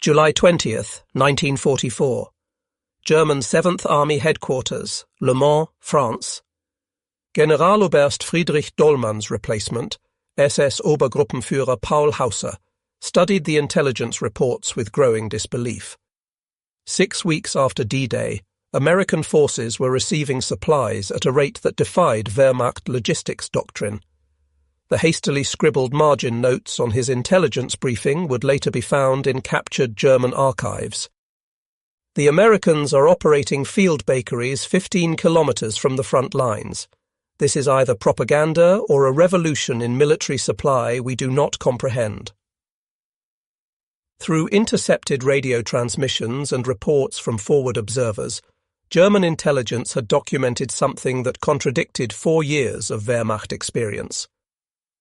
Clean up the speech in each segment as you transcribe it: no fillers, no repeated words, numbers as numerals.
July 20th, 1944. German 7th Army Headquarters, Le Mans, France. Generaloberst Friedrich Dollmann's replacement, SS Obergruppenführer Paul Hauser, studied the intelligence reports with growing disbelief. 6 weeks after D-Day, American forces were receiving supplies at a rate that defied Wehrmacht logistics doctrine. The hastily scribbled margin notes on his intelligence briefing would later be found in captured German archives. The Americans are operating field bakeries 15 kilometers from the front lines. This is either propaganda or a revolution in military supply we do not comprehend. Through intercepted radio transmissions and reports from forward observers, German intelligence had documented something that contradicted 4 years of Wehrmacht experience.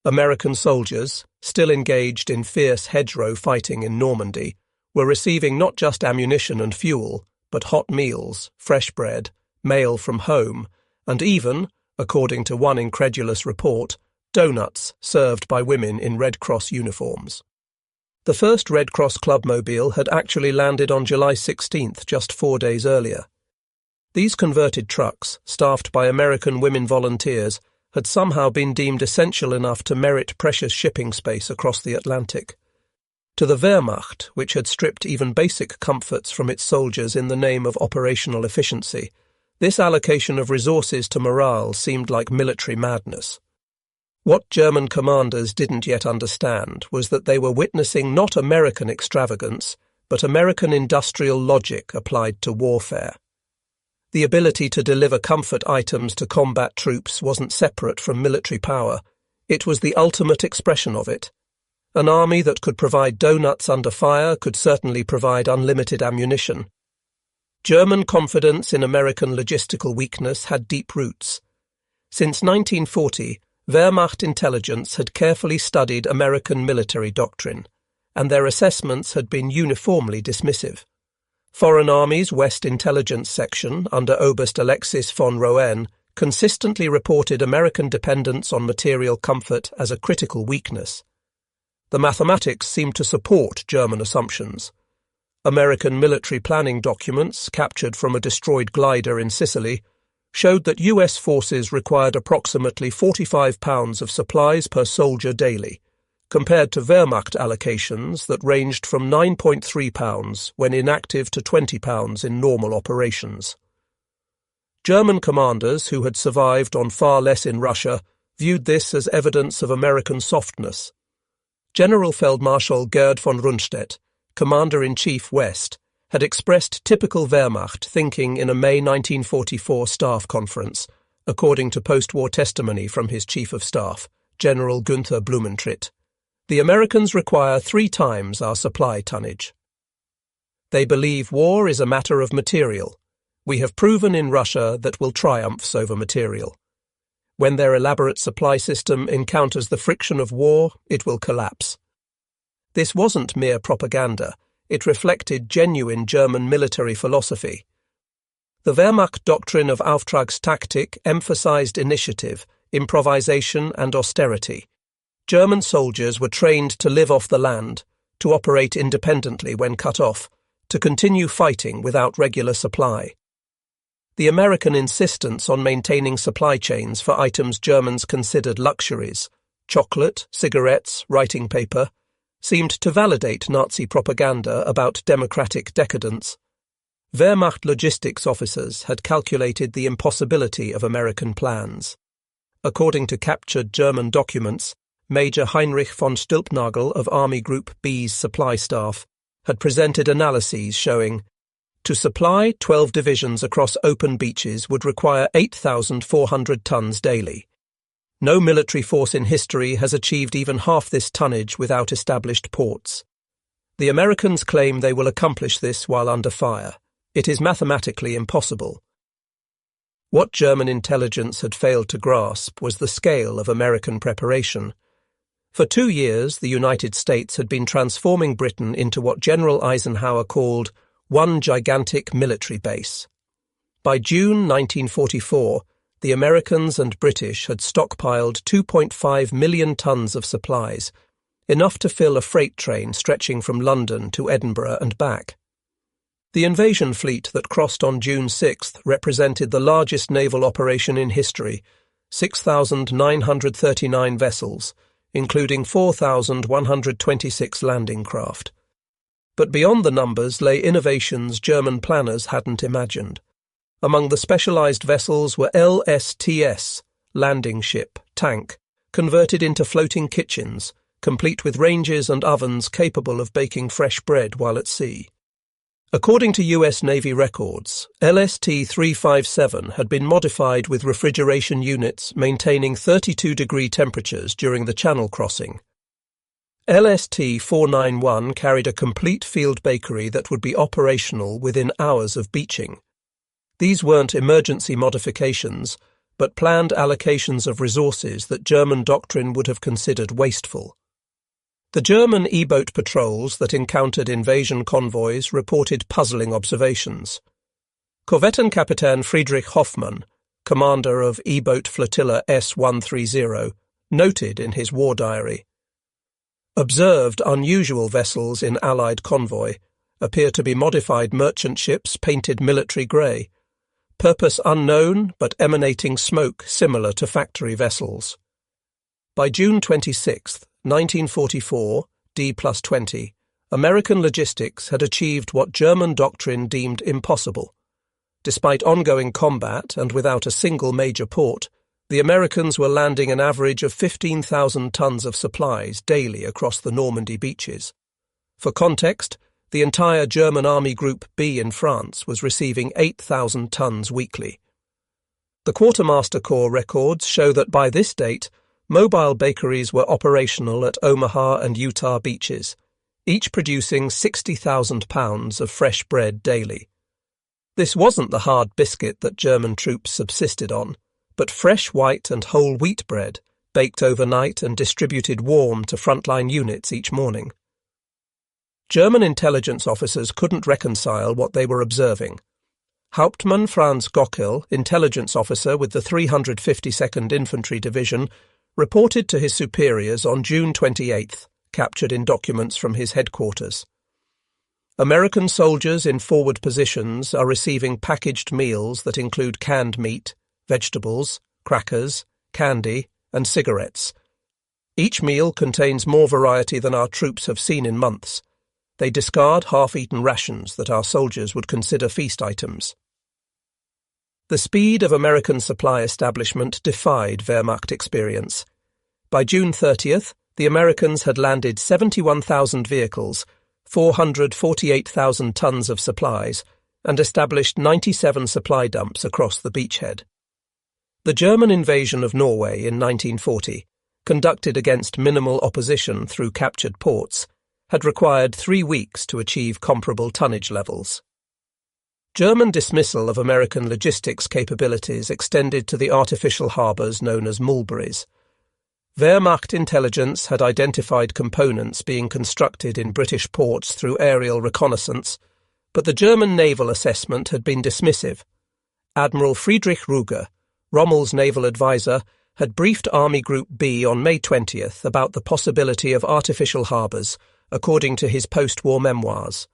American soldiers, still engaged in fierce hedgerow fighting in Normandy, were receiving not just ammunition and fuel, but hot meals, fresh bread, mail from home, and even, according to one incredulous report, donuts served by women in Red Cross uniforms. The first Red Cross Clubmobile had actually landed on July 16th, just 4 days earlier. These converted trucks, staffed by American women volunteers, had somehow been deemed essential enough to merit precious shipping space across the Atlantic. To the Wehrmacht, which had stripped even basic comforts from its soldiers in the name of operational efficiency, this allocation of resources to morale seemed like military madness. What German commanders didn't yet understand was that they were witnessing not American extravagance, but American industrial logic applied to warfare. The ability to deliver comfort items to combat troops wasn't separate from military power. It was the ultimate expression of it. An army that could provide donuts under fire could certainly provide unlimited ammunition. German confidence in American logistical weakness had deep roots. Since 1940, Wehrmacht intelligence had carefully studied American military doctrine, and their assessments had been uniformly dismissive. Foreign Army's West Intelligence Section, under Oberst Alexis von Roen, consistently reported American dependence on material comfort as a critical weakness. The mathematics seemed to support German assumptions. American military planning documents, captured from a destroyed glider in Sicily, showed that US forces required approximately 45 pounds of supplies per soldier daily, compared to Wehrmacht allocations that ranged from 9.3 pounds when inactive to 20 pounds in normal operations. German commanders who had survived on far less in Russia viewed this as evidence of American softness. General Feldmarschall Gerd von Rundstedt, Commander-in-Chief West, had expressed typical Wehrmacht thinking in a May 1944 staff conference, according to post-war testimony from his Chief of Staff, General Günther Blumentritt. The Americans require 3 times our supply tonnage. They believe war is a matter of material. We have proven in Russia that will triumphs over material. When their elaborate supply system encounters the friction of war, it will collapse. This wasn't mere propaganda. It reflected genuine German military philosophy. The Wehrmacht doctrine of Auftragstaktik emphasized initiative, improvisation and austerity. German soldiers were trained to live off the land, to operate independently when cut off, to continue fighting without regular supply. The American insistence on maintaining supply chains for items Germans considered luxuries, chocolate, cigarettes, writing paper, seemed to validate Nazi propaganda about democratic decadence. Wehrmacht logistics officers had calculated the impossibility of American plans. According to captured German documents, Major Heinrich von Stülpnagel of Army Group B's supply staff had presented analyses showing to supply 12 divisions across open beaches would require 8,400 tons daily. No military force in history has achieved even half this tonnage without established ports. The Americans claim they will accomplish this while under fire. It is mathematically impossible. What German intelligence had failed to grasp was the scale of American preparation. For 2 years, the United States had been transforming Britain into what General Eisenhower called one gigantic military base. By June 1944, the Americans and British had stockpiled 2.5 million tons of supplies, enough to fill a freight train stretching from London to Edinburgh and back. The invasion fleet that crossed on June 6th represented the largest naval operation in history, 6,939 vessels, including 4,126 landing craft. But beyond the numbers lay innovations German planners hadn't imagined. Among the specialized vessels were LSTS, landing ship, tank, converted into floating kitchens, complete with ranges and ovens capable of baking fresh bread while at sea. According to US Navy records, LST-357 had been modified with refrigeration units maintaining 32-degree temperatures during the Channel crossing. LST-491 carried a complete field bakery that would be operational within hours of beaching. These weren't emergency modifications, but planned allocations of resources that German doctrine would have considered wasteful. The German E-boat patrols that encountered invasion convoys reported puzzling observations. Korvettenkapitän Friedrich Hoffmann, commander of E-boat flotilla S-130, noted in his war diary, "Observed unusual vessels in Allied convoy, appear to be modified merchant ships painted military grey, purpose unknown but emanating smoke similar to factory vessels." By June 26, 1944, D+20, American logistics had achieved what German doctrine deemed impossible. Despite ongoing combat and without a single major port, the Americans were landing an average of 15,000 tons of supplies daily across the Normandy beaches. For context, the entire German Army Group B in France was receiving 8,000 tons weekly. The Quartermaster Corps records show that by this date, mobile bakeries were operational at Omaha and Utah beaches, each producing 60,000 pounds of fresh bread daily. This wasn't the hard biscuit that German troops subsisted on, but fresh white and whole wheat bread, baked overnight and distributed warm to frontline units each morning. German intelligence officers couldn't reconcile what they were observing. Hauptmann Franz Gockel, intelligence officer with the 352nd Infantry Division, reported to his superiors on June 28th, captured in documents from his headquarters. American soldiers in forward positions are receiving packaged meals that include canned meat, vegetables, crackers, candy, and cigarettes. Each meal contains more variety than our troops have seen in months. They discard half-eaten rations that our soldiers would consider feast items. The speed of American supply establishment defied Wehrmacht experience. By June 30th, the Americans had landed 71,000 vehicles, 448,000 tons of supplies, and established 97 supply dumps across the beachhead. The German invasion of Norway in 1940, conducted against minimal opposition through captured ports, had required 3 weeks to achieve comparable tonnage levels. German dismissal of American logistics capabilities extended to the artificial harbours known as Mulberries. Wehrmacht intelligence had identified components being constructed in British ports through aerial reconnaissance, but the German naval assessment had been dismissive. Admiral Friedrich Ruger, Rommel's naval advisor, had briefed Army Group B on May 20th about the possibility of artificial harbours, according to his post-war memoirs.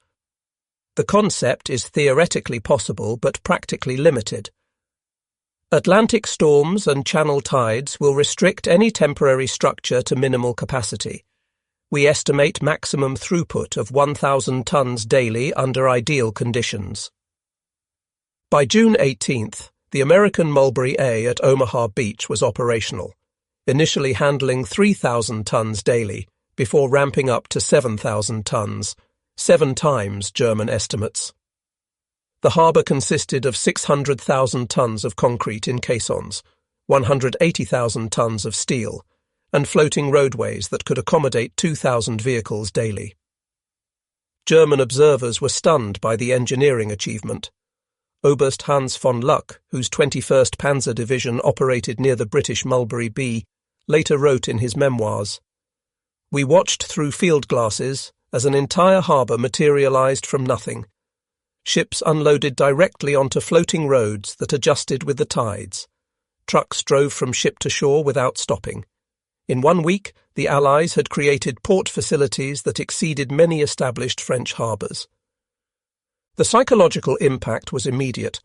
The concept is theoretically possible but practically limited. Atlantic storms and channel tides will restrict any temporary structure to minimal capacity. We estimate maximum throughput of 1,000 tons daily under ideal conditions. By June 18th, the American Mulberry A at Omaha Beach was operational, initially handling 3,000 tons daily, before ramping up to 7,000 tons, 7 times German estimates. The harbour consisted of 600,000 tons of concrete in caissons, 180,000 tons of steel, and floating roadways that could accommodate 2,000 vehicles daily. German observers were stunned by the engineering achievement. Oberst Hans von Luck, whose 21st Panzer Division operated near the British Mulberry B, later wrote in his memoirs, "We watched through field glasses as an entire harbour materialised from nothing. Ships unloaded directly onto floating roads that adjusted with the tides. Trucks drove from ship to shore without stopping. In 1 week, the Allies had created port facilities that exceeded many established French harbours. The psychological impact was immediate.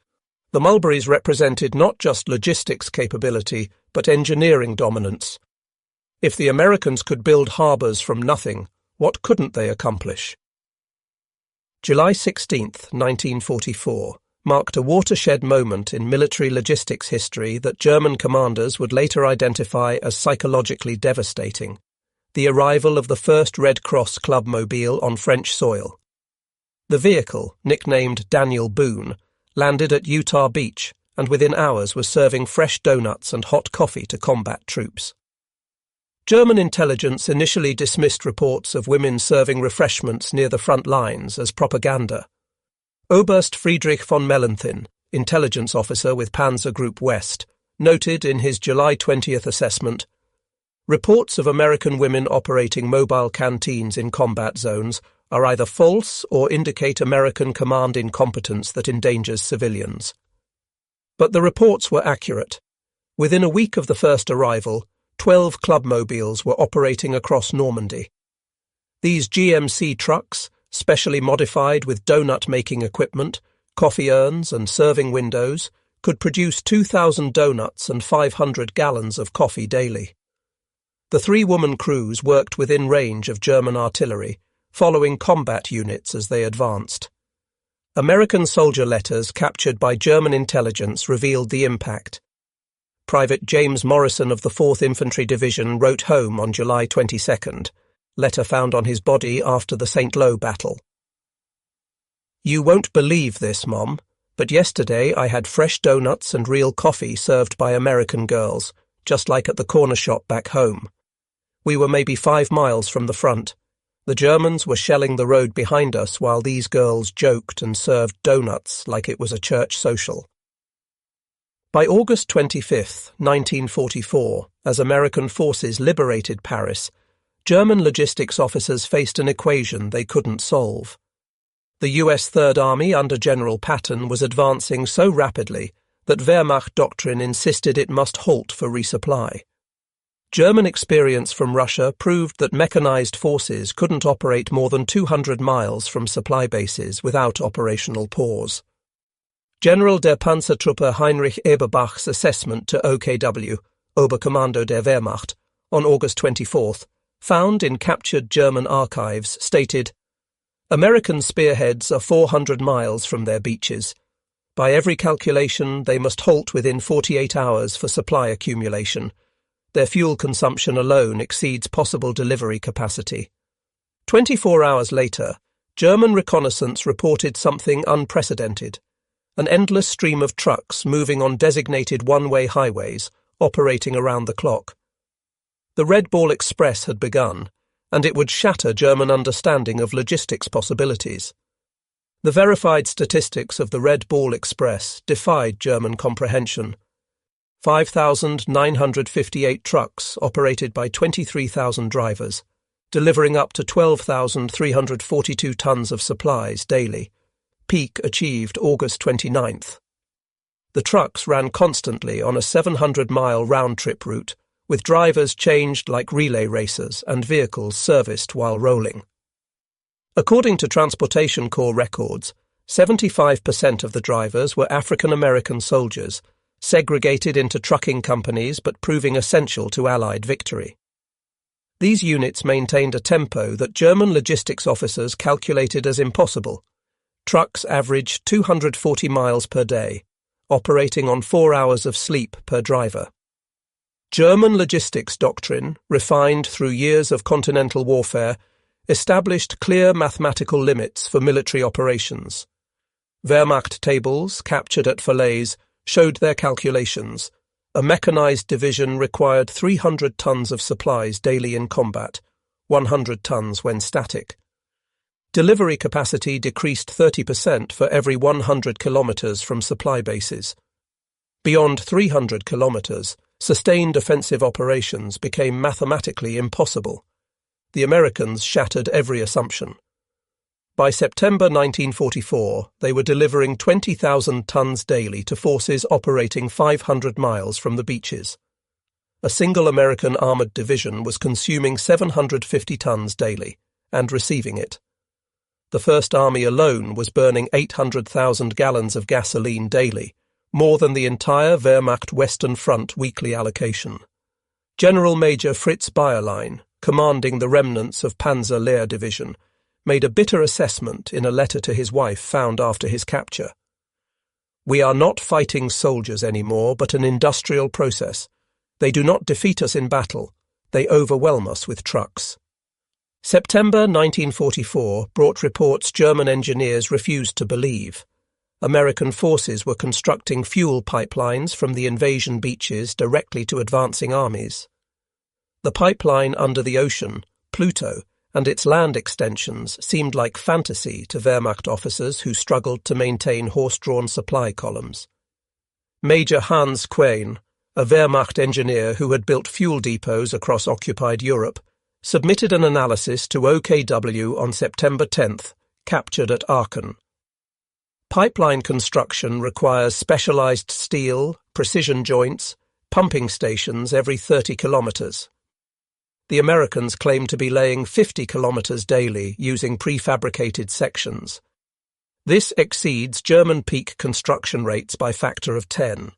The Mulberries represented not just logistics capability, but engineering dominance. If the Americans could build harbours from nothing, what couldn't they accomplish? July 16, 1944, marked a watershed moment in military logistics history that German commanders would later identify as psychologically devastating: the arrival of the first Red Cross clubmobile on French soil. The vehicle, nicknamed Daniel Boone, landed at Utah Beach and within hours was serving fresh donuts and hot coffee to combat troops. German intelligence initially dismissed reports of women serving refreshments near the front lines as propaganda. Oberst Friedrich von Mellenthin, intelligence officer with Panzer Group West, noted in his July 20th assessment, "Reports of American women operating mobile canteens in combat zones are either false or indicate American command incompetence that endangers civilians." But the reports were accurate. Within a week of the first arrival, 12 clubmobiles were operating across Normandy. These GMC trucks, specially modified with donut-making equipment, coffee urns and serving windows, could produce 2,000 donuts and 500 gallons of coffee daily. The 3-woman crews worked within range of German artillery, following combat units as they advanced. American soldier letters captured by German intelligence revealed the impact. Private James Morrison of the 4th Infantry Division wrote home on July 22nd, letter found on his body after the St. Lo battle. "You won't believe this, Mom, but yesterday I had fresh donuts and real coffee served by American girls, just like at the corner shop back home. We were maybe 5 miles from the front. The Germans were shelling the road behind us while these girls joked and served donuts like it was a church social." By August 25, 1944, as American forces liberated Paris, German logistics officers faced an equation they couldn't solve. The US Third Army under General Patton was advancing so rapidly that Wehrmacht doctrine insisted it must halt for resupply. German experience from Russia proved that mechanized forces couldn't operate more than 200 miles from supply bases without operational pause. General der Panzertruppe Heinrich Eberbach's assessment to OKW, Oberkommando der Wehrmacht, on August 24th, found in captured German archives, stated, "American spearheads are 400 miles from their beaches. By every calculation, they must halt within 48 hours for supply accumulation. Their fuel consumption alone exceeds possible delivery capacity." 24 hours later, German reconnaissance reported something unprecedented: an endless stream of trucks moving on designated one-way highways, operating around the clock. The Red Ball Express had begun, and it would shatter German understanding of logistics possibilities. The verified statistics of the Red Ball Express defied German comprehension. 5,958 trucks operated by 23,000 drivers, delivering up to 12,342 tons of supplies daily. Peak achieved August 29th. The trucks ran constantly on a 700-mile round-trip route, with drivers changed like relay racers and vehicles serviced while rolling. According to Transportation Corps records, 75% of the drivers were African-American soldiers, segregated into trucking companies but proving essential to Allied victory. These units maintained a tempo that German logistics officers calculated as impossible. Trucks averaged 240 miles per day, operating on 4 hours of sleep per driver. German logistics doctrine, refined through years of continental warfare, established clear mathematical limits for military operations. Wehrmacht tables, captured at Falaise, showed their calculations. A mechanized division required 300 tons of supplies daily in combat, 100 tons when static. Delivery capacity decreased 30% for every 100 kilometers from supply bases. Beyond 300 kilometers, sustained offensive operations became mathematically impossible. The Americans shattered every assumption. By September 1944, they were delivering 20,000 tons daily to forces operating 500 miles from the beaches. a single American armored division was consuming 750 tons daily and receiving it. The First Army alone was burning 800,000 gallons of gasoline daily, more than the entire Wehrmacht Western Front weekly allocation. General Major Fritz Bayerlein, commanding the remnants of Panzer Lehr Division, made a bitter assessment in a letter to his wife found after his capture. "We are not fighting soldiers anymore, but an industrial process. They do not defeat us in battle. They overwhelm us with trucks." September 1944 brought reports German engineers refused to believe. American forces were constructing fuel pipelines from the invasion beaches directly to advancing armies. The pipeline under the ocean, PLUTO, and its land extensions seemed like fantasy to Wehrmacht officers who struggled to maintain horse-drawn supply columns. Major Hans Quain, a Wehrmacht engineer who had built fuel depots across occupied Europe, submitted an analysis to OKW on September 10th, captured at Aachen. Pipeline construction requires specialized steel, precision joints, pumping stations every 30 kilometers. The Americans claim to be laying 50 kilometers daily using prefabricated sections. This exceeds German peak construction rates by factor of 10.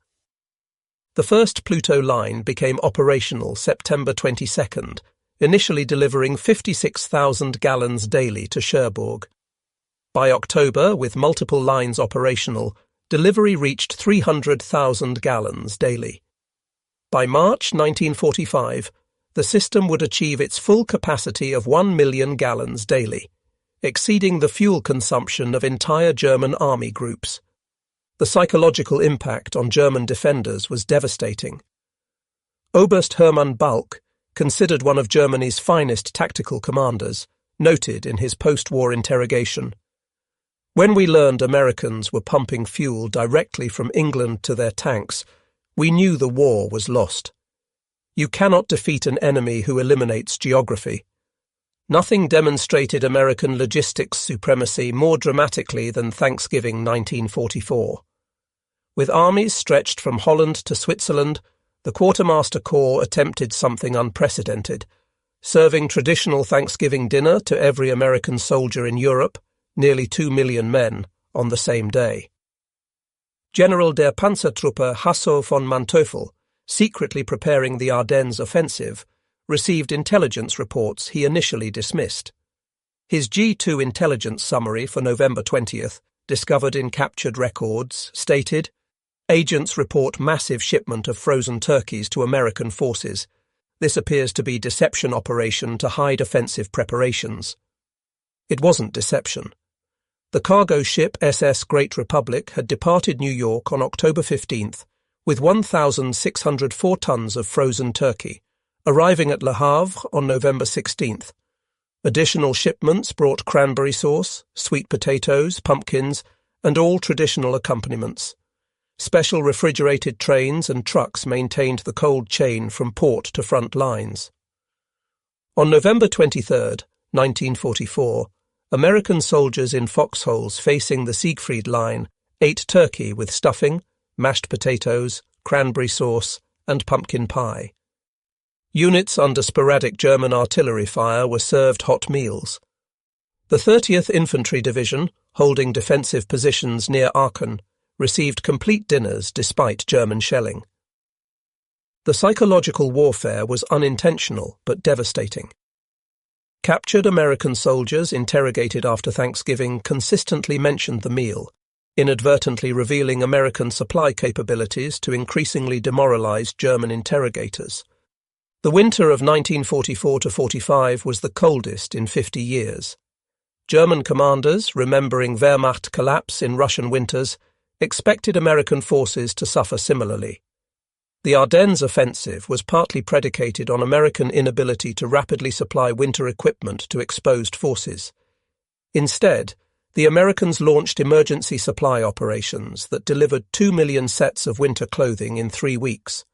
The first PLUTO line became operational September 22nd, initially delivering 56,000 gallons daily to Cherbourg. By October, with multiple lines operational, delivery reached 300,000 gallons daily. By March 1945, the system would achieve its full capacity of 1 million gallons daily, exceeding the fuel consumption of entire German army groups. The psychological impact on German defenders was devastating. Oberst Hermann Balck, considered one of Germany's finest tactical commanders, noted in his post-war interrogation, "When we learned Americans were pumping fuel directly from England to their tanks, we knew the war was lost. You cannot defeat an enemy who eliminates geography. Nothing demonstrated American logistics supremacy more dramatically than Thanksgiving 1944. With armies stretched from Holland to Switzerland, the Quartermaster Corps attempted something unprecedented, serving traditional Thanksgiving dinner to every American soldier in Europe, nearly 2 million men, on the same day." General der Panzertruppe Hasso von Manteuffel, secretly preparing the Ardennes offensive, received intelligence reports he initially dismissed. His G2 intelligence summary for November 20th, discovered in captured records, stated, "Agents report massive shipment of frozen turkeys to American forces. This appears to be deception operation to hide offensive preparations." It wasn't deception. The cargo ship SS Great Republic had departed New York on October 15th with 1,604 tons of frozen turkey, arriving at Le Havre on November 16th. Additional shipments brought cranberry sauce, sweet potatoes, pumpkins, and all traditional accompaniments. Special refrigerated trains and trucks maintained the cold chain from port to front lines. On November 23rd, 1944, American soldiers in foxholes facing the Siegfried Line ate turkey with stuffing, mashed potatoes, cranberry sauce, and pumpkin pie. Units under sporadic German artillery fire were served hot meals. The 30th Infantry Division, holding defensive positions near Aachen, received complete dinners despite German shelling. The psychological warfare was unintentional but devastating. Captured American soldiers interrogated after Thanksgiving consistently mentioned the meal, inadvertently revealing American supply capabilities to increasingly demoralized German interrogators. The winter of 1944–45 was the coldest in 50 years. German commanders, remembering Wehrmacht collapse in Russian winters, expected American forces to suffer similarly. The Ardennes offensive was partly predicated on American inability to rapidly supply winter equipment to exposed forces. Instead, the Americans launched emergency supply operations that delivered 2 million sets of winter clothing in 3 weeks.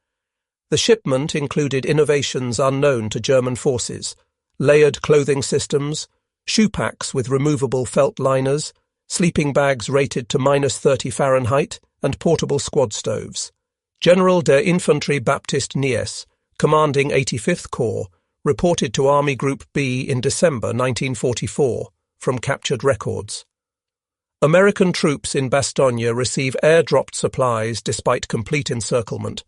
The shipment included innovations unknown to German forces, layered clothing systems, shoe packs with removable felt liners, sleeping bags rated to -30 Fahrenheit, and portable squad stoves. General der Infanterie Baptist Nies, commanding 85th Corps, reported to Army Group B in December 1944 from captured records. American troops in Bastogne receive air-dropped supplies despite complete encirclement.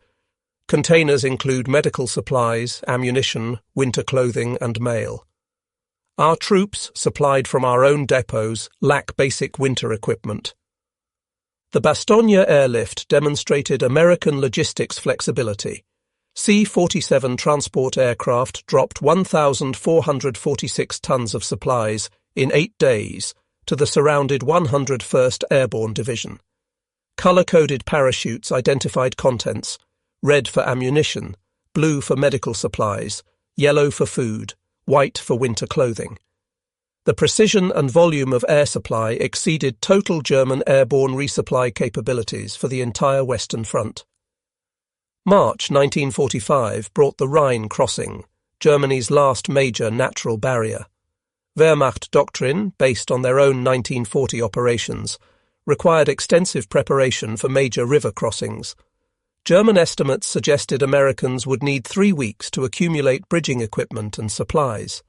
Containers include medical supplies, ammunition, winter clothing and mail. Our troops, supplied from our own depots, lack basic winter equipment. The Bastogne airlift demonstrated American logistics flexibility. C-47 transport aircraft dropped 1,446 tons of supplies in 8 days to the surrounded 101st Airborne Division. Colour-coded parachutes identified contents: red for ammunition, blue for medical supplies, yellow for food, white for winter clothing. The precision and volume of air supply exceeded total German airborne resupply capabilities for the entire Western Front. March 1945 brought the Rhine crossing, Germany's last major natural barrier. Wehrmacht doctrine, based on their own 1940 operations, required extensive preparation for major river crossings. German estimates suggested Americans would need 3 weeks to accumulate bridging equipment and supplies.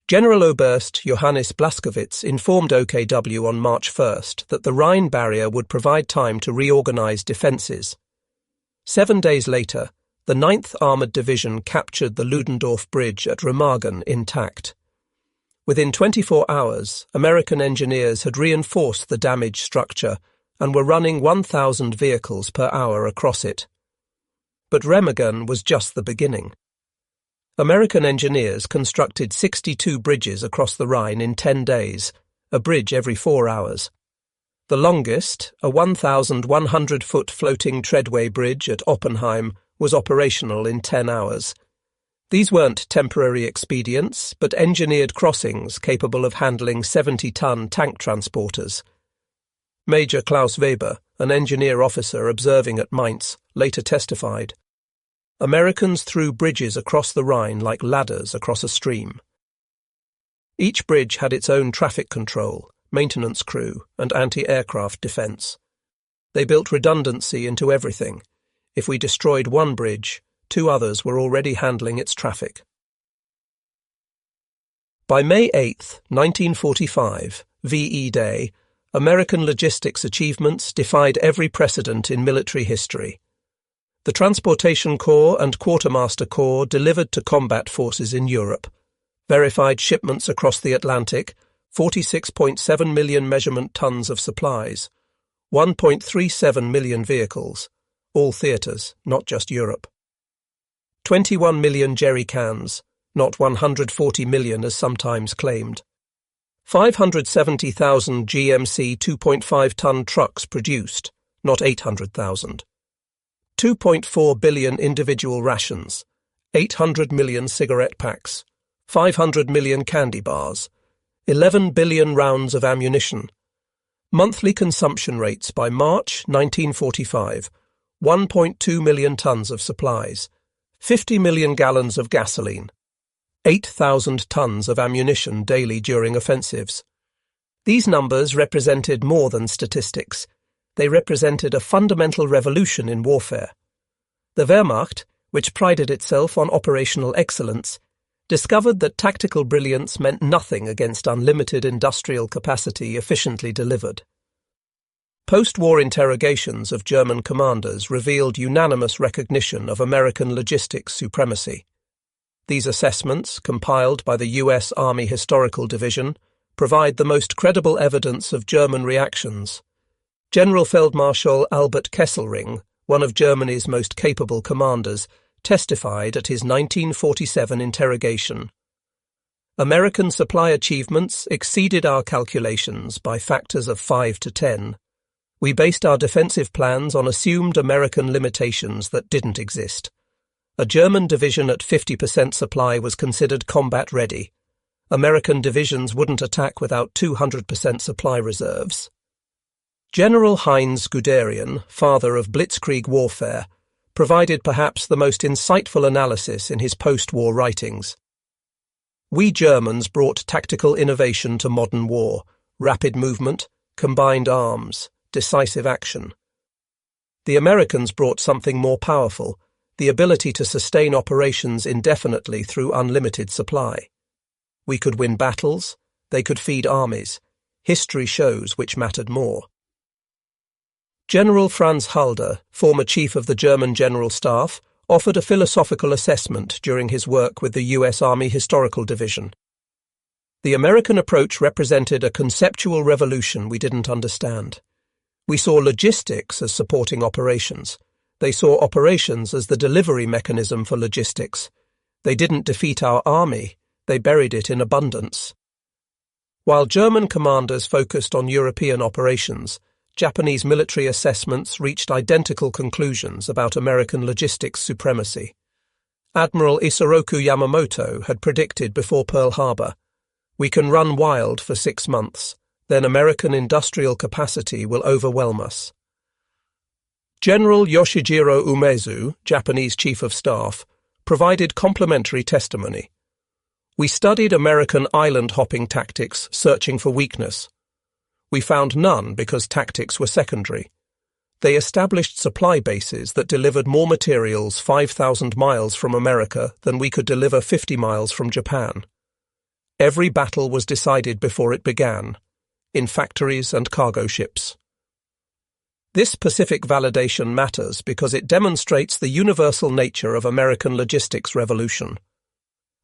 General Oberst Johannes Blaskowitz informed OKW on March 1st that the Rhine barrier would provide time to reorganize defenses. 7 days later, the 9th Armoured Division captured the Ludendorff Bridge at Remagen intact. Within 24 hours, American engineers had reinforced the damaged structure and were running 1,000 vehicles per hour across it. But Remagen was just the beginning. American engineers constructed 62 bridges across the Rhine in 10 days, a bridge every 4 hours. The longest, a 1,100-foot floating treadway bridge at Oppenheim, was operational in 10 hours. These weren't temporary expedients, but engineered crossings capable of handling 70-ton tank transporters. Major Klaus Weber, an engineer officer observing at Mainz, later testified, "Americans threw bridges across the Rhine like ladders across a stream." Each bridge had its own traffic control, maintenance crew, and anti-aircraft defense. They built redundancy into everything. If we destroyed one bridge, 2 others were already handling its traffic. By May 8, 1945, VE Day, American logistics achievements defied every precedent in military history. The Transportation Corps and Quartermaster Corps delivered to combat forces in Europe, verified shipments across the Atlantic, 46.7 million measurement tons of supplies, 1.37 million vehicles, all theatres, not just Europe. 21 million jerry cans, not 140 million as sometimes claimed. 570,000 GMC 2.5-ton trucks produced, not 800,000. 2.4 billion individual rations, 800 million cigarette packs, 500 million candy bars, 11 billion rounds of ammunition. Monthly consumption rates by March 1945, 1.2 million tons of supplies, 50 million gallons of gasoline, 8,000 tons of ammunition daily during offensives. These numbers represented more than statistics. They represented a fundamental revolution in warfare. The Wehrmacht, which prided itself on operational excellence, discovered that tactical brilliance meant nothing against unlimited industrial capacity efficiently delivered. Post-war interrogations of German commanders revealed unanimous recognition of American logistics supremacy. These assessments, compiled by the U.S. Army Historical Division, provide the most credible evidence of German reactions. General Feldmarschall Albert Kesselring, one of Germany's most capable commanders, testified at his 1947 interrogation. American supply achievements exceeded our calculations by factors of 5 to 10. We based our defensive plans on assumed American limitations that didn't exist. A German division at 50% supply was considered combat ready. American divisions wouldn't attack without 200% supply reserves. General Heinz Guderian, father of Blitzkrieg warfare, provided perhaps the most insightful analysis in his post-war writings. We Germans brought tactical innovation to modern war, rapid movement, combined arms, decisive action. The Americans brought something more powerful, the ability to sustain operations indefinitely through unlimited supply. We could win battles, they could feed armies. History shows which mattered more. General Franz Halder, former chief of the German General Staff, offered a philosophical assessment during his work with the U.S. Army Historical Division. The American approach represented a conceptual revolution we didn't understand. We saw logistics as supporting operations. They saw operations as the delivery mechanism for logistics. They didn't defeat our army, they buried it in abundance. While German commanders focused on European operations, Japanese military assessments reached identical conclusions about American logistics supremacy. Admiral Isoroku Yamamoto had predicted before Pearl Harbor, "We can run wild for 6 months, then American industrial capacity will overwhelm us." General Yoshijiro Umezu, Japanese Chief of Staff, provided complimentary testimony. "We studied American island-hopping tactics, searching for weakness. We found none because tactics were secondary. They established supply bases that delivered more materials 5,000 miles from America than we could deliver 50 miles from Japan. Every battle was decided before it began, in factories and cargo ships." This specific validation matters because it demonstrates the universal nature of American logistics revolution.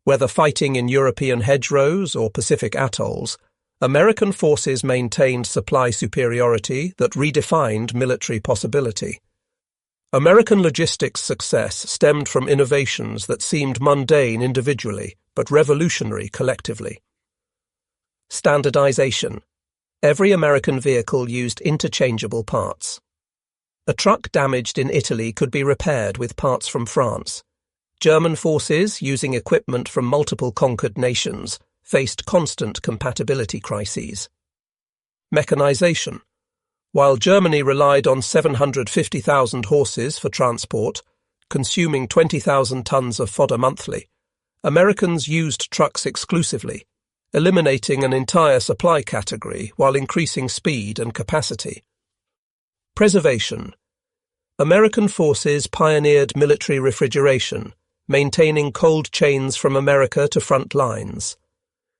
Whether fighting in European hedgerows or Pacific atolls, American forces maintained supply superiority that redefined military possibility. American logistics success stemmed from innovations that seemed mundane individually, but revolutionary collectively. Standardization. Every American vehicle used interchangeable parts. A truck damaged in Italy could be repaired with parts from France. German forces, using equipment from multiple conquered nations, faced constant compatibility crises. Mechanization. While Germany relied on 750,000 horses for transport, consuming 20,000 tons of fodder monthly, Americans used trucks exclusively, eliminating an entire supply category while increasing speed and capacity. Preservation. American forces pioneered military refrigeration, maintaining cold chains from America to front lines.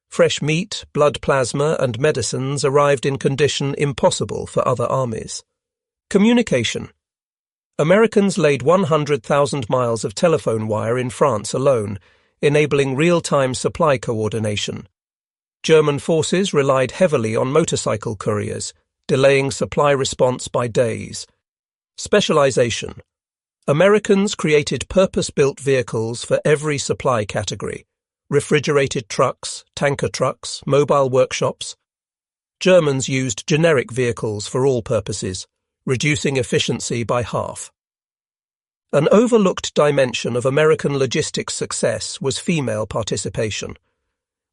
Fresh meat, blood plasma, and medicines arrived in condition impossible for other armies. Communication. Americans laid 100,000 miles of telephone wire in France alone, enabling real-time supply coordination. German forces relied heavily on motorcycle couriers, delaying supply response by days. Specialization. Americans created purpose-built vehicles for every supply category. Refrigerated trucks, tanker trucks, mobile workshops. Germans used generic vehicles for all purposes, reducing efficiency by half. An overlooked dimension of American logistics success was female participation.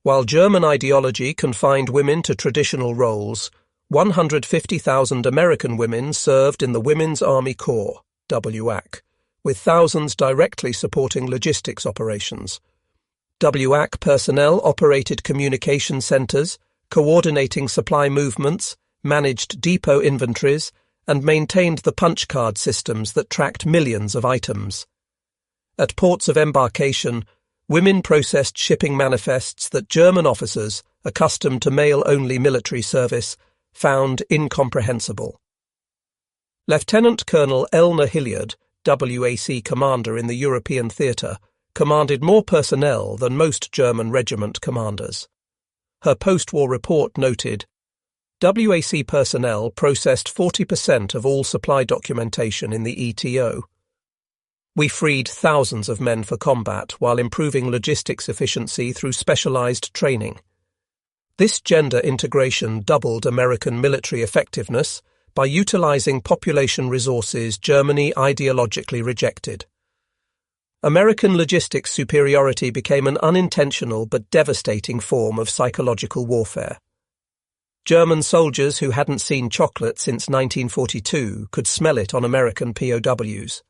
While German ideology confined women to traditional roles, 150,000 American women served in the Women's Army Corps, WAC, with thousands directly supporting logistics operations. WAC personnel operated communication centers, coordinating supply movements, managed depot inventories, and maintained the punch card systems that tracked millions of items. At ports of embarkation, women processed shipping manifests that German officers, accustomed to male-only military service, found incomprehensible. Lieutenant Colonel Elna Hilliard, WAC commander in the European theatre, commanded more personnel than most German regiment commanders. Her post-war report noted, WAC personnel processed 40% of all supply documentation in the ETO. We freed thousands of men for combat while improving logistics efficiency through specialized training. This gender integration doubled American military effectiveness by utilizing population resources Germany ideologically rejected. American logistics superiority became an unintentional but devastating form of psychological warfare. German soldiers who hadn't seen chocolate since 1942 could smell it on American POWs.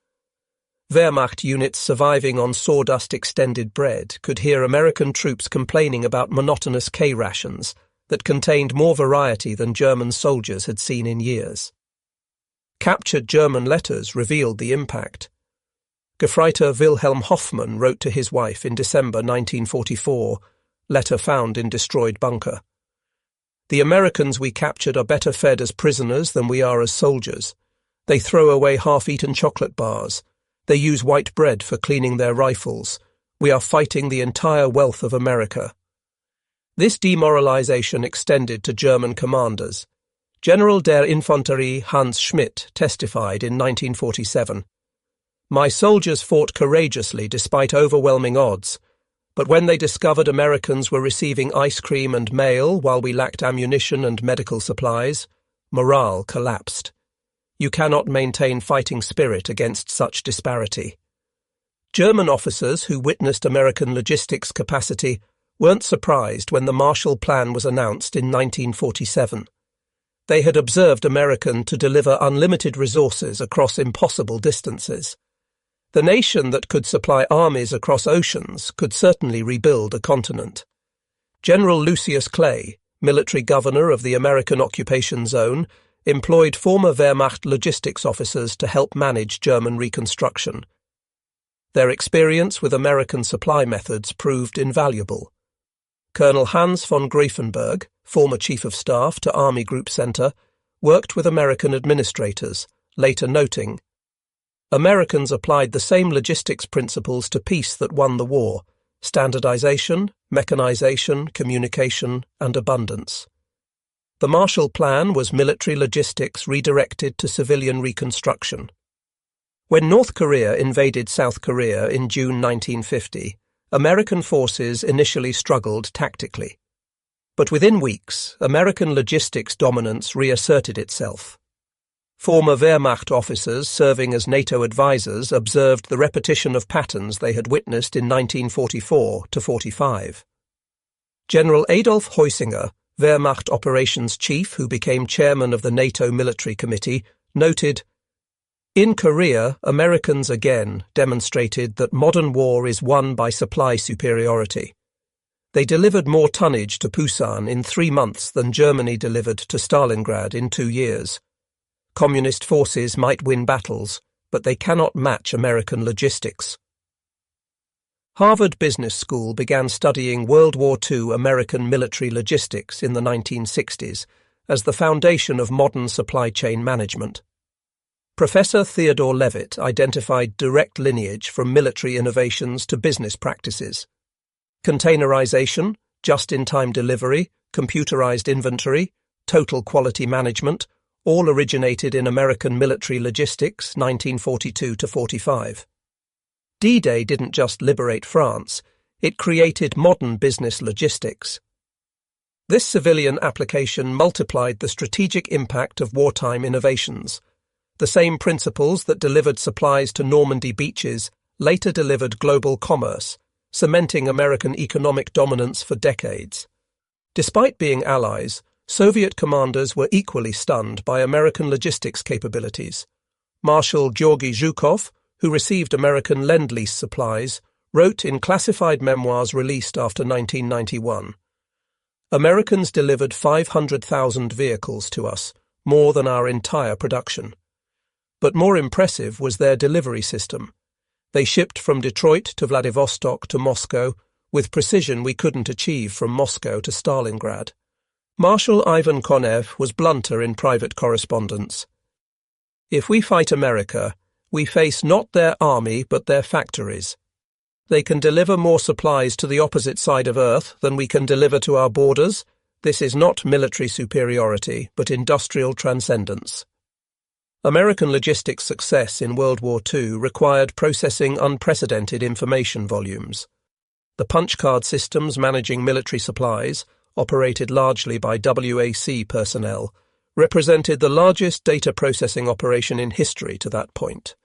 Wehrmacht units surviving on sawdust extended bread could hear American troops complaining about monotonous K-rations that contained more variety than German soldiers had seen in years. Captured German letters revealed the impact. Gefreiter Wilhelm Hoffmann wrote to his wife in December 1944, letter found in destroyed bunker. "The Americans we captured are better fed as prisoners than we are as soldiers. They throw away half-eaten chocolate bars. They use white bread for cleaning their rifles. We are fighting the entire wealth of America." This demoralization extended to German commanders. General der Infanterie Hans Schmidt testified in 1947, "My soldiers fought courageously despite overwhelming odds, but when they discovered Americans were receiving ice cream and mail while we lacked ammunition and medical supplies, morale collapsed. You cannot maintain fighting spirit against such disparity." German officers who witnessed American logistics capacity weren't surprised when the Marshall Plan was announced in 1947. They had observed American to deliver unlimited resources across impossible distances. The nation that could supply armies across oceans could certainly rebuild a continent. General Lucius Clay, military governor of the American occupation zone, employed former Wehrmacht logistics officers to help manage German reconstruction. Their experience with American supply methods proved invaluable. Colonel Hans von Greifenberg, former Chief of Staff to Army Group Center, worked with American administrators, later noting, "Americans applied the same logistics principles to peace that won the war: standardization, mechanization, communication, and abundance." The Marshall Plan was military logistics redirected to civilian reconstruction. When North Korea invaded South Korea in June 1950, American forces initially struggled tactically. But within weeks, American logistics dominance reasserted itself. Former Wehrmacht officers serving as NATO advisors observed the repetition of patterns they had witnessed in 1944–45. General Adolf Heusinger, Wehrmacht operations chief who became chairman of the NATO Military Committee, noted, "In Korea, Americans again demonstrated that modern war is won by supply superiority. They delivered more tonnage to Pusan in 3 months than Germany delivered to Stalingrad in 2 years. Communist forces might win battles, but they cannot match American logistics." Harvard Business School began studying World War II American military logistics in the 1960s as the foundation of modern supply chain management. Professor Theodore Levitt identified direct lineage from military innovations to business practices. Containerization, just-in-time delivery, computerized inventory, total quality management, all originated in American military logistics 1942–45. D-Day didn't just liberate France, it created modern business logistics. This civilian application multiplied the strategic impact of wartime innovations. The same principles that delivered supplies to Normandy beaches later delivered global commerce, cementing American economic dominance for decades. Despite being allies, Soviet commanders were equally stunned by American logistics capabilities. Marshal Georgy Zhukov, who received American Lend-Lease supplies, wrote in classified memoirs released after 1991, "Americans delivered 500,000 vehicles to us, more than our entire production. But more impressive was their delivery system. They shipped from Detroit to Vladivostok to Moscow with precision we couldn't achieve from Moscow to Stalingrad." Marshal Ivan Konev was blunter in private correspondence. "If we fight America, we face not their army but their factories. They can deliver more supplies to the opposite side of Earth than we can deliver to our borders. This is not military superiority, but industrial transcendence." American logistics success in World War II required processing unprecedented information volumes. The punch card systems managing military supplies, operated largely by WAC personnel, represented the largest data processing operation in history to that point.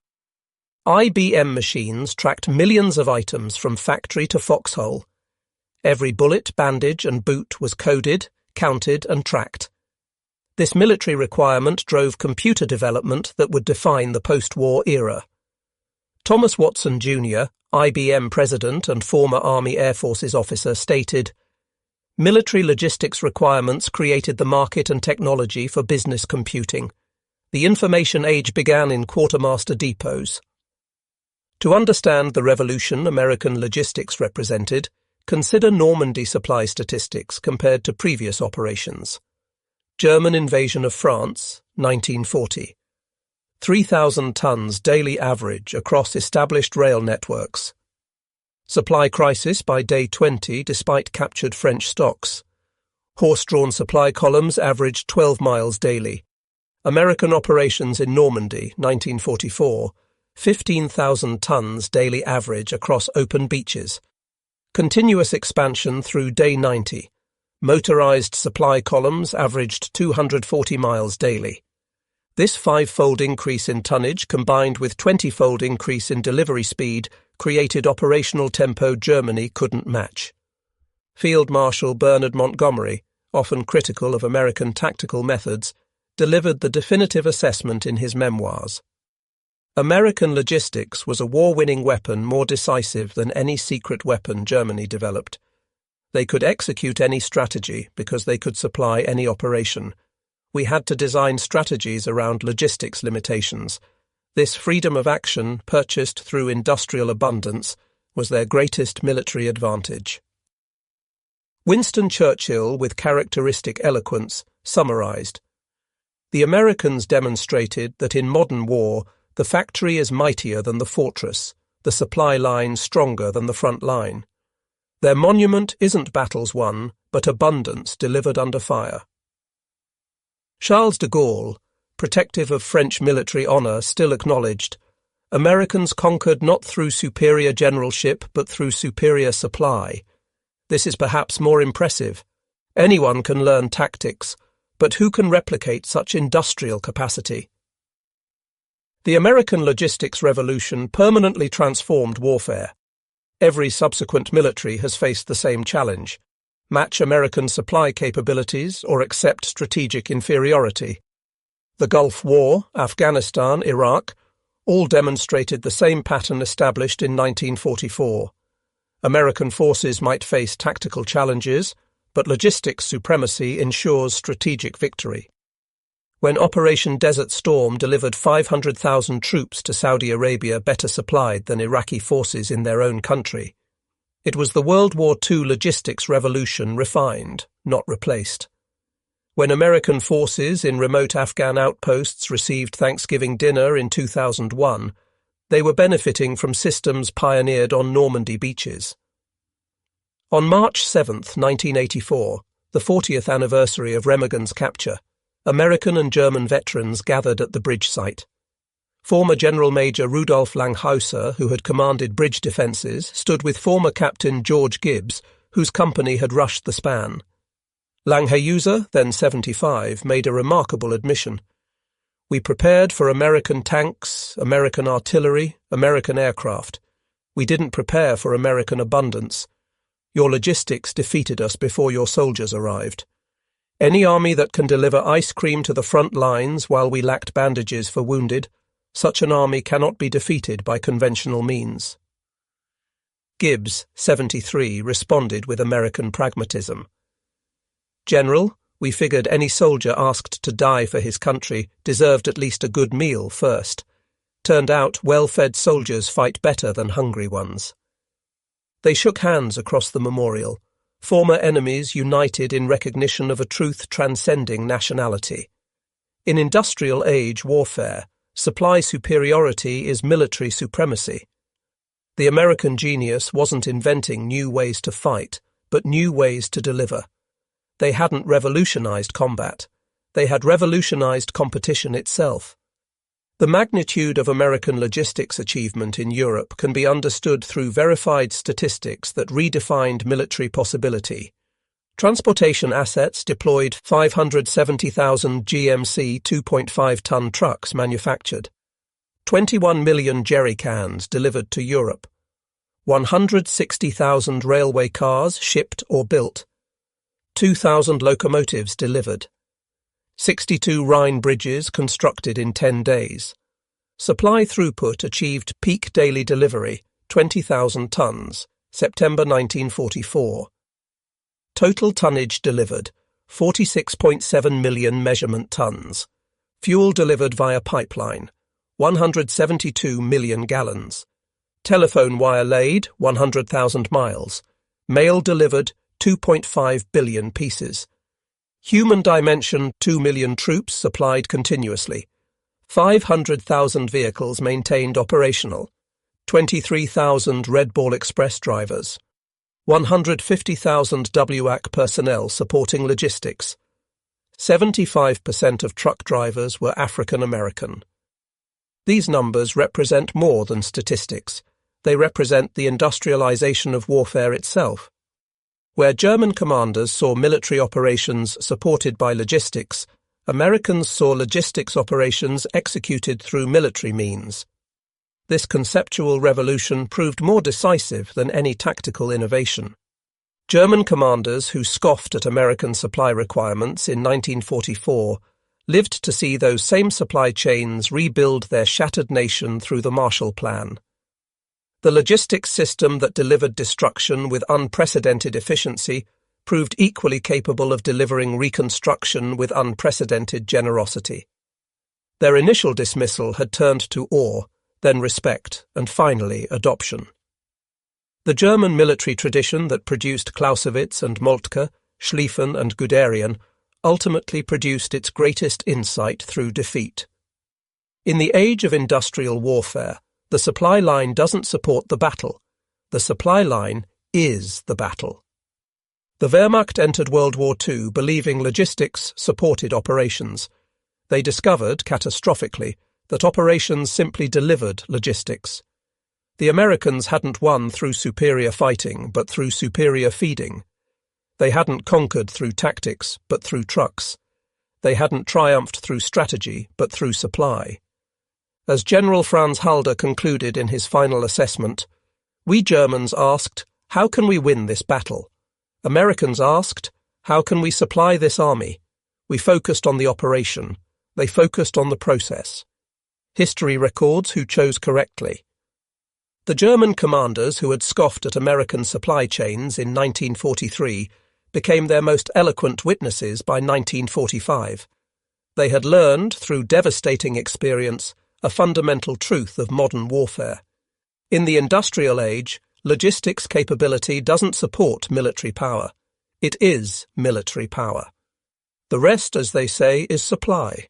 IBM machines tracked millions of items from factory to foxhole. Every bullet, bandage, and boot was coded, counted, and tracked. This military requirement drove computer development that would define the post-war era. Thomas Watson Jr., IBM president and former Army Air Forces officer, stated, "Military logistics requirements created the market and technology for business computing. The information age began in quartermaster depots." To understand the revolution American logistics represented, consider Normandy supply statistics compared to previous operations. German invasion of France, 1940. 3,000 tons daily average across established rail networks. Supply crisis by day 20 despite captured French stocks. Horse-drawn supply columns averaged 12 miles daily. American operations in Normandy, 1944. 15,000 tons daily average across open beaches. Continuous expansion through day 90. Motorized supply columns averaged 240 miles daily. This 5-fold increase in tonnage combined with 20-fold increase in delivery speed created operational tempo Germany couldn't match. Field Marshal Bernard Montgomery, often critical of American tactical methods, delivered the definitive assessment in his memoirs. American logistics was a war-winning weapon more decisive than any secret weapon Germany developed. They could execute any strategy because they could supply any operation. We had to design strategies around logistics limitations. This freedom of action, purchased through industrial abundance, was their greatest military advantage. Winston Churchill, with characteristic eloquence, summarized, "The Americans demonstrated that in modern war, the factory is mightier than the fortress, the supply line stronger than the front line. Their monument isn't battles won, but abundance delivered under fire." Charles de Gaulle, protective of French military honour, still acknowledged, "Americans conquered not through superior generalship but through superior supply. This is perhaps more impressive. Anyone can learn tactics, but who can replicate such industrial capacity?" The American logistics revolution permanently transformed warfare. Every subsequent military has faced the same challenge: match American supply capabilities or accept strategic inferiority. The Gulf War, Afghanistan, Iraq, all demonstrated the same pattern established in 1944. American forces might face tactical challenges, but logistics supremacy ensures strategic victory. When Operation Desert Storm delivered 500,000 troops to Saudi Arabia better supplied than Iraqi forces in their own country, it was the World War II logistics revolution refined, not replaced. When American forces in remote Afghan outposts received Thanksgiving dinner in 2001, they were benefiting from systems pioneered on Normandy beaches. On March 7, 1984, the 40th anniversary of Remagen's capture, American and German veterans gathered at the bridge site. Former General Major Rudolf Langhauser, who had commanded bridge defences, stood with former Captain George Gibbs, whose company had rushed the span. Langhauser, then 75, made a remarkable admission. "We prepared for American tanks, American artillery, American aircraft. We didn't prepare for American abundance. Your logistics defeated us before your soldiers arrived. Any army that can deliver ice cream to the front lines while we lacked bandages for wounded, such an army cannot be defeated by conventional means." Gibbs, 73, responded with American pragmatism. "General, we figured any soldier asked to die for his country deserved at least a good meal first. Turned out well-fed soldiers fight better than hungry ones." They shook hands across the memorial, former enemies united in recognition of a truth transcending nationality. In industrial age warfare, supply superiority is military supremacy. The American genius wasn't inventing new ways to fight, but new ways to deliver. They hadn't revolutionized combat. They had revolutionized competition itself. The magnitude of American logistics achievement in Europe can be understood through verified statistics that redefined military possibility. Transportation assets deployed 570,000 GMC 2.5-ton trucks manufactured. 21 million jerry cans delivered to Europe. 160,000 railway cars shipped or built. 2,000 locomotives delivered. 62 Rhine bridges constructed in 10 days. Supply throughput achieved peak daily delivery, 20,000 tons, September 1944. Total tonnage delivered, 46.7 million measurement tons. Fuel delivered via pipeline, 172 million gallons. Telephone wire laid, 100,000 miles. Mail delivered, 2.5 billion pieces. Human dimension, 2 million troops supplied continuously. 500,000 vehicles maintained operational. 23,000 Red Ball Express drivers. 150,000 WAC personnel supporting logistics. 75% of truck drivers were African American. These numbers represent more than statistics. They represent the industrialization of warfare itself. Where German commanders saw military operations supported by logistics, Americans saw logistics operations executed through military means. This conceptual revolution proved more decisive than any tactical innovation. German commanders who scoffed at American supply requirements in 1944 lived to see those same supply chains rebuild their shattered nation through the Marshall Plan. The logistics system that delivered destruction with unprecedented efficiency proved equally capable of delivering reconstruction with unprecedented generosity. Their initial dismissal had turned to awe, then respect, and finally adoption. The German military tradition that produced Clausewitz and Moltke, Schlieffen and Guderian ultimately produced its greatest insight through defeat. In the age of industrial warfare, the supply line doesn't support the battle. The supply line is the battle. The Wehrmacht entered World War II believing logistics supported operations. They discovered, catastrophically, that operations simply delivered logistics. The Americans hadn't won through superior fighting, but through superior feeding. They hadn't conquered through tactics, but through trucks. They hadn't triumphed through strategy, but through supply. As General Franz Halder concluded in his final assessment, we Germans asked, how can we win this battle? Americans asked, how can we supply this army? We focused on the operation. They focused on the process. History records who chose correctly. The German commanders who had scoffed at American supply chains in 1943 became their most eloquent witnesses by 1945. They had learned, through devastating experience, a fundamental truth of modern warfare. In the industrial age, logistics capability doesn't support military power. It is military power. The rest, as they say, is supply.